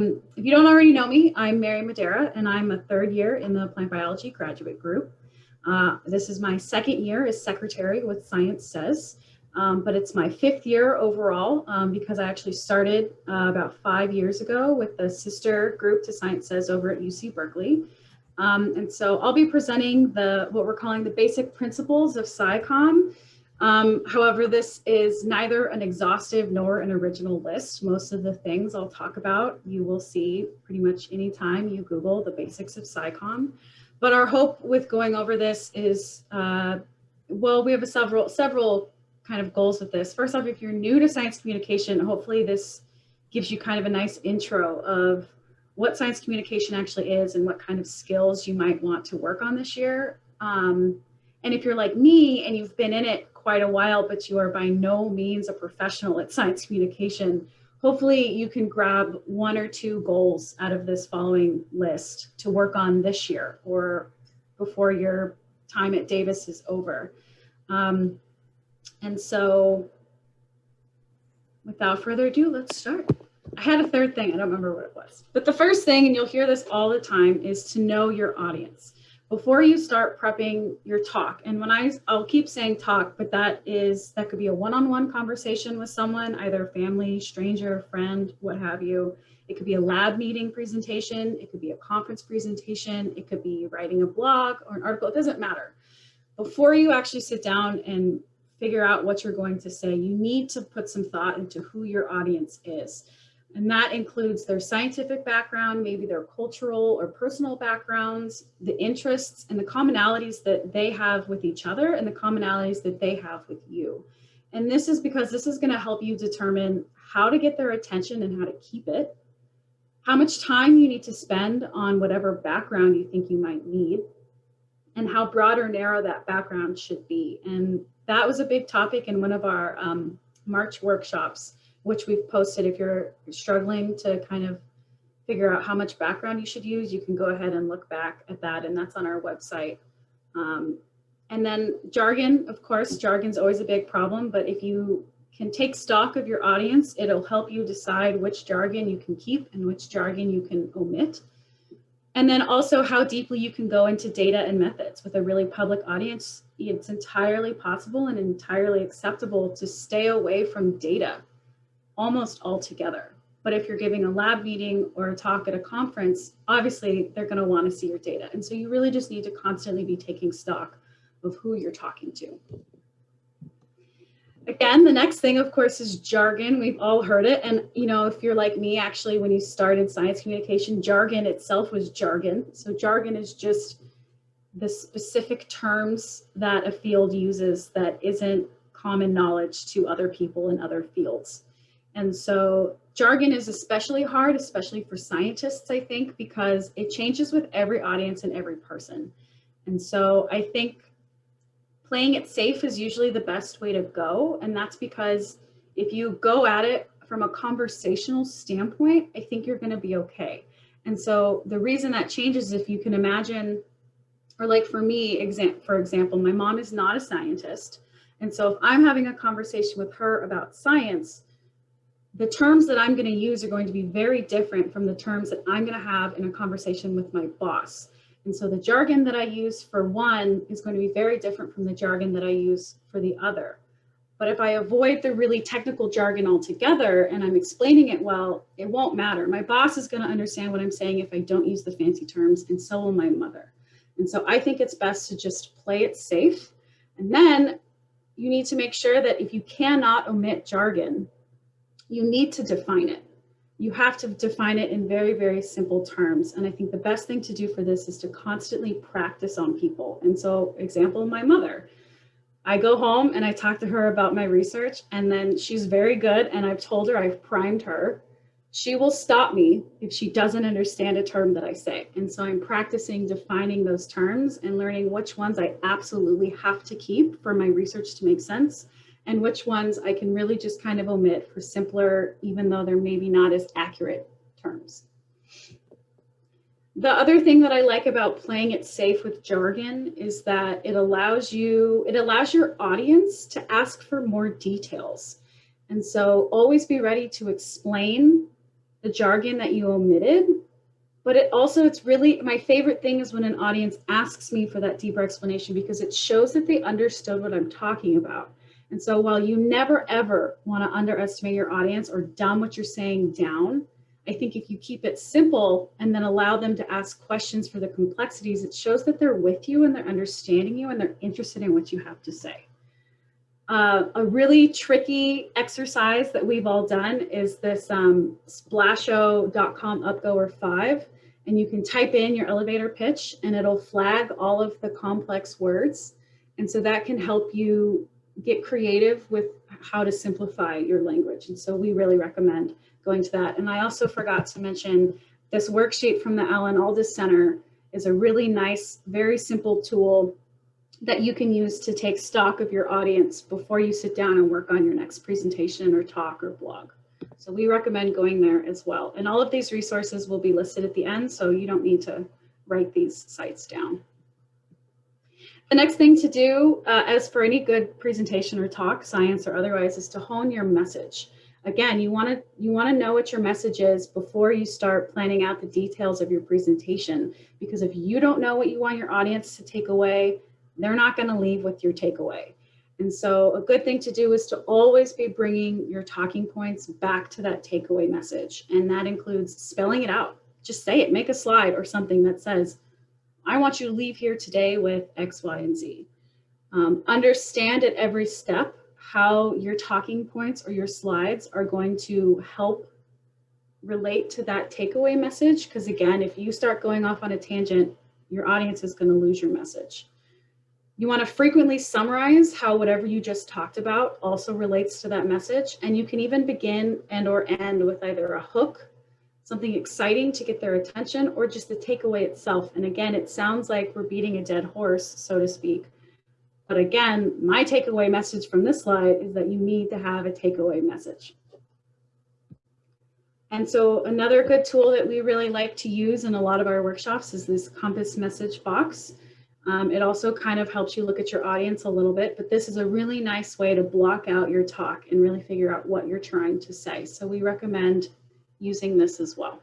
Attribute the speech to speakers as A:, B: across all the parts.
A: If you don't already know me, I'm Mary Madera, and I'm a third year in the plant biology graduate group. This is my second year as secretary with Science Says, but it's my fifth year overall because I actually started about 5 years ago with the sister group to Science Says over at UC Berkeley. And so I'll be presenting what we're calling the basic principles of SciComm. However, this is neither an exhaustive nor an original list. Most of the things I'll talk about, you will see pretty much anytime you Google the basics of SciComm. But our hope with going over this is, well, we have several kind of goals with this. First off, if you're new to science communication, hopefully this gives you kind of a nice intro of what science communication actually is and what kind of skills you might want to work on this year. And if you're like me and you've been in it quite a while, but you are by no means a professional at science communication, hopefully you can grab one or two goals out of this following list to work on this year or before your time at Davis is over. And so without further ado, let's start. I had a third thing, I don't remember what it was. But the first thing, and you'll hear this all the time, is to know your audience. Before you start prepping your talk, and when I'll keep saying talk, but that could be a one-on-one conversation with someone, either family, stranger, friend, what have you. It could be a lab meeting presentation. It could be a conference presentation. It could be writing a blog or an article. It doesn't matter. Before you actually sit down and figure out what you're going to say, you need to put some thought into who your audience is. And that includes their scientific background, maybe their cultural or personal backgrounds, the interests and the commonalities that they have with each other and the commonalities that they have with you. And this is because this is going to help you determine how to get their attention and how to keep it, how much time you need to spend on whatever background you think you might need, and how broad or narrow that background should be. And that was a big topic in one of our March workshops, which we've posted. If you're struggling to kind of figure out how much background you should use, you can go ahead and look back at that, and that's on our website. And then jargon, of course, jargon's always a big problem, but if you can take stock of your audience, it'll help you decide which jargon you can keep and which jargon you can omit. And then also how deeply you can go into data and methods. With a really public audience, it's entirely possible and entirely acceptable to stay away from data almost altogether. But if you're giving a lab meeting or a talk at a conference, obviously they're going to want to see your data. And so you really just need to constantly be taking stock of who you're talking to. Again, the next thing, of course, is jargon. We've all heard it. And, you know, if you're like me, actually, when you started science communication, jargon itself was jargon. So jargon is just the specific terms that a field uses that isn't common knowledge to other people in other fields. And so jargon is especially hard, especially for scientists, I think, because it changes with every audience and every person. And so I think playing it safe is usually the best way to go. And that's because if you go at it from a conversational standpoint, I think you're going to be okay. And so the reason that changes, if you can imagine, or like for me, for example, my mom is not a scientist. And so if I'm having a conversation with her about science, the terms that I'm going to use are going to be very different from the terms that I'm going to have in a conversation with my boss. And so the jargon that I use for one is going to be very different from the jargon that I use for the other. But if I avoid the really technical jargon altogether and I'm explaining it well, it won't matter. My boss is going to understand what I'm saying if I don't use the fancy terms, and so will my mother. And so I think it's best to just play it safe. And then you need to make sure that if you cannot omit jargon, you need to define it. You have to define it in very, very simple terms. And I think the best thing to do for this is to constantly practice on people. And so, example, my mother. I go home and I talk to her about my research, and then she's very good, and I've told her, I've primed her. She will stop me if she doesn't understand a term that I say. And so I'm practicing defining those terms and learning which ones I absolutely have to keep for my research to make sense, and which ones I can really just kind of omit for simpler, even though they're maybe not as accurate terms. The other thing that I like about playing it safe with jargon is that it allows your audience to ask for more details. And so always be ready to explain the jargon that you omitted. But it's really, my favorite thing is when an audience asks me for that deeper explanation, because it shows that they understood what I'm talking about. And so while you never ever want to underestimate your audience or dumb what you're saying down, I think if you keep it simple and then allow them to ask questions for the complexities, it shows that they're with you and they're understanding you and they're interested in what you have to say. A really tricky exercise that we've all done is this splasho.com upgoer 5. And you can type in your elevator pitch and it'll flag all of the complex words. And so that can help you get creative with how to simplify your language. And so we really recommend going to that. And I also forgot to mention this worksheet from the Alan Aldous Center is a really nice, very simple tool that you can use to take stock of your audience before you sit down and work on your next presentation or talk or blog. So we recommend going there as well. And all of these resources will be listed at the end, so you don't need to write these sites down. The next thing to do, as for any good presentation or talk, science or otherwise, is to hone your message. Again, you want to know what your message is before you start planning out the details of your presentation, because if you don't know what you want your audience to take away, they're not going to leave with your takeaway. And so a good thing to do is to always be bringing your talking points back to that takeaway message. And that includes spelling it out. Just say it, make a slide or something that says, I want you to leave here today with X, Y, and Z. Understand at every step how your talking points or your slides are going to help relate to that takeaway message. Because again, if you start going off on a tangent, your audience is going to lose your message. You want to frequently summarize how whatever you just talked about also relates to that message. And you can even begin and or end with either a hook, something exciting to get their attention, or just the takeaway itself. And again, it sounds like we're beating a dead horse, so to speak. But again, my takeaway message from this slide is that you need to have a takeaway message. And so another good tool that we really like to use in a lot of our workshops is this compass message box. It also kind of helps you look at your audience a little bit, but this is a really nice way to block out your talk and really figure out what you're trying to say. So we recommend using this as well.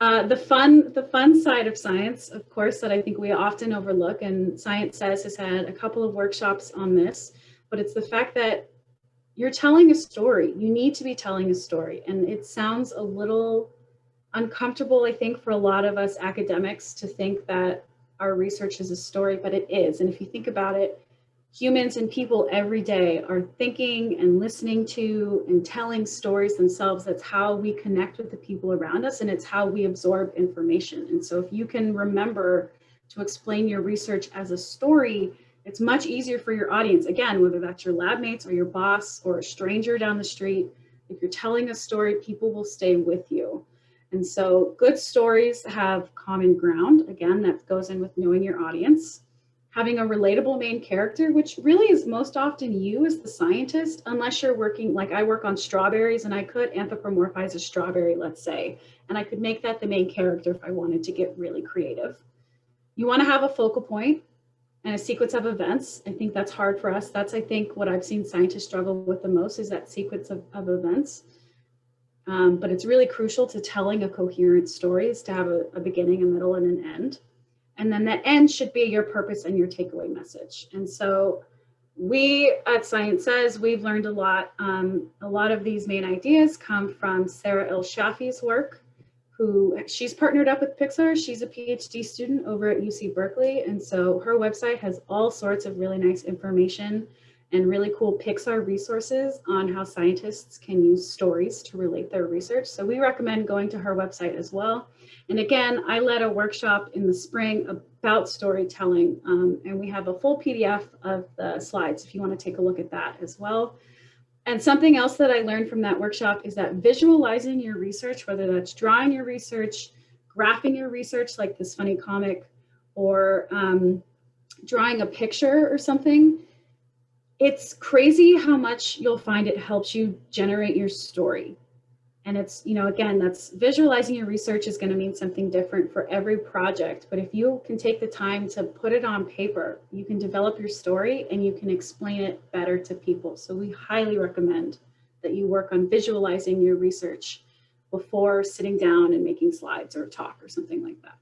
A: The fun side of science, of course, that I think we often overlook, and Science Says has had a couple of workshops on this, but it's the fact that you're telling a story. You need to be telling a story, and it sounds a little uncomfortable, I think, for a lot of us academics to think that our research is a story, but it is. And if you think about it, humans and people every day are thinking and listening to and telling stories themselves. That's how we connect with the people around us, and it's how we absorb information. And so if you can remember to explain your research as a story, it's much easier for your audience. Again, whether that's your lab mates or your boss or a stranger down the street, if you're telling a story, people will stay with you. And so good stories have common ground. Again, that goes in with knowing your audience. Having a relatable main character, which really is most often you as the scientist, unless you're working, like I work on strawberries and I could anthropomorphize a strawberry, let's say, and I could make that the main character if I wanted to get really creative. You want to have a focal point and a sequence of events. I think that's hard for us. That's, I think, what I've seen scientists struggle with the most, is that sequence of events. But it's really crucial to telling a coherent story is to have a beginning, a middle, and an end. And then that end should be your purpose and your takeaway message. And so we at Science Says, we've learned a lot. A lot of these main ideas come from Sarah El-Shafi's work, she's partnered up with Pixar. She's a PhD student over at UC Berkeley. And so her website has all sorts of really nice information and really cool Pixar resources on how scientists can use stories to relate their research. So we recommend going to her website as well. And again, I led a workshop in the spring about storytelling, and we have a full PDF of the slides if you want to take a look at that as well. And something else that I learned from that workshop is that visualizing your research, whether that's drawing your research, graphing your research like this funny comic, or drawing a picture or something, it's crazy how much you'll find it helps you generate your story. And it's, you know, again, that's visualizing your research is going to mean something different for every project. But if you can take the time to put it on paper, you can develop your story and you can explain it better to people. So we highly recommend that you work on visualizing your research before sitting down and making slides or a talk or something like that.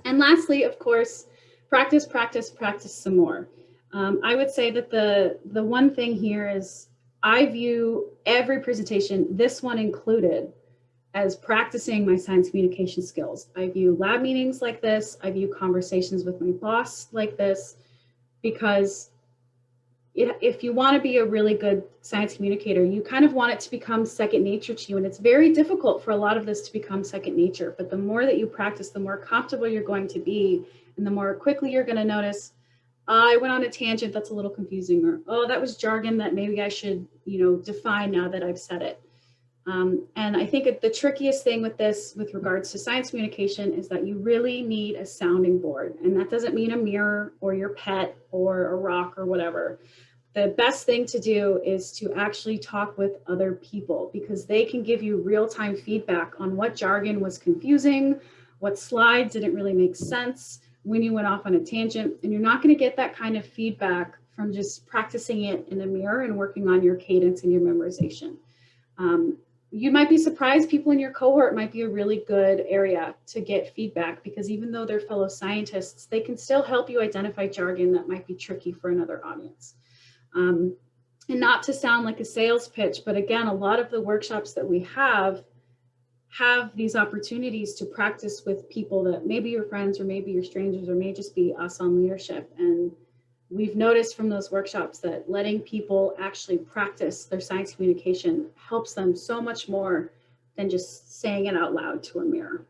A: And lastly, of course, practice, practice, practice some more. I would say that the one thing here is I view every presentation, this one included, as practicing my science communication skills. I view lab meetings like this. I view conversations with my boss like this, because if you want to be a really good science communicator, you kind of want it to become second nature to you. And it's very difficult for a lot of this to become second nature. But the more that you practice, the more comfortable you're going to be. And the more quickly you're going to notice, I went on a tangent that's a little confusing, or, oh, that was jargon that maybe I should, define now that I've said it. And I think the trickiest thing with this, with regards to science communication, is that you really need a sounding board. And that doesn't mean a mirror or your pet or a rock or whatever. The best thing to do is to actually talk with other people, because they can give you real-time feedback on what jargon was confusing, what slides didn't really make sense, when you went off on a tangent. And you're not going to get that kind of feedback from just practicing it in a mirror and working on your cadence and your memorization. You might be surprised, people in your cohort might be a really good area to get feedback, because even though they're fellow scientists, they can still help you identify jargon that might be tricky for another audience. And not to sound like a sales pitch, but again, a lot of the workshops that we have these opportunities to practice with people that maybe your friends or maybe your strangers, or may just be us on leadership. And we've noticed from those workshops that letting people actually practice their science communication helps them so much more than just saying it out loud to a mirror.